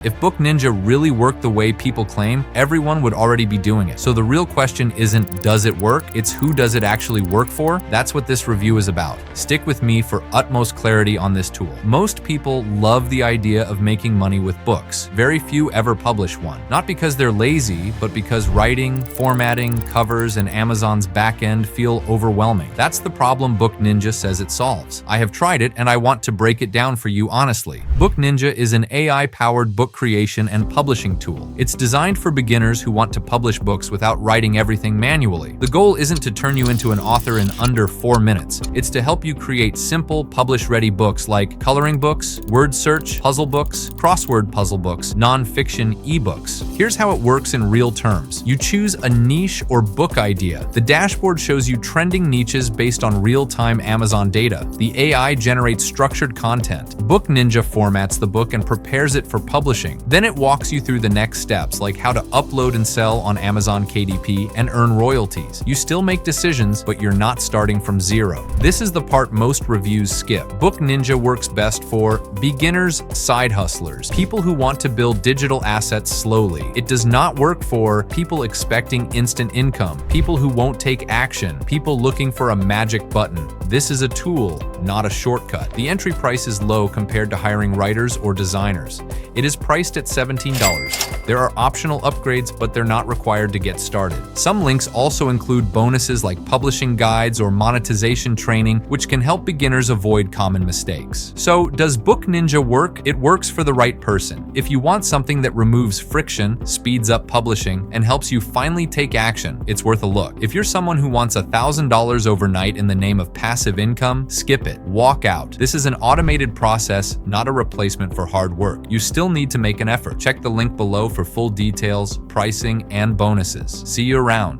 If Book Ninja really worked the way people claim, everyone would already be doing it. So the real question isn't does it work, it's who does it actually work for? That's what this review is about. Stick with me for utmost clarity on this tool. Most people love the idea of making money with books. Very few ever publish one. Not because they're lazy, but because writing, formatting, covers, and Amazon's backend feel overwhelming. That's the problem Book Ninja says it solves. I have tried it and I want to break it down for you honestly. Book Ninja is an AI-powered book creation and publishing tool. It's designed for beginners who want to publish books without writing everything manually. The goal isn't to turn you into an author in under 4 minutes. It's to help you create simple, publish-ready books like coloring books, word search, puzzle books, crossword puzzle books, non-fiction ebooks. Here's how it works in real terms. You choose a niche or book idea. The dashboard shows you trending niches based on real-time Amazon data. The AI generates structured content. Book Ninja formats the book and prepares it for publishing. Then it walks you through the next steps, like how to upload and sell on Amazon KDP and earn royalties. You still make decisions, but you're not starting from zero. This is the part most reviews skip. Book Ninja works best for beginners, side hustlers, people who want to build digital assets slowly. It does not work for people expecting instant income, people who won't take action, people looking for a magic button. This is a tool, not a shortcut. The entry price is low compared to hiring writers or designers. It is priced at $17. There are optional upgrades, but they're not required to get started. Some links also include bonuses like publishing guides or monetization training, which can help beginners avoid common mistakes. So, does Book Ninja work? It works for the right person. If you want something that removes friction, speeds up publishing, and helps you finally take action, it's worth a look. If you're someone who wants $1,000 overnight in the name of passive income, skip it. Walk out. This is an automated process, not a replacement for hard work. You still need to make an effort. Check the link below for full details, pricing, and bonuses. See you around.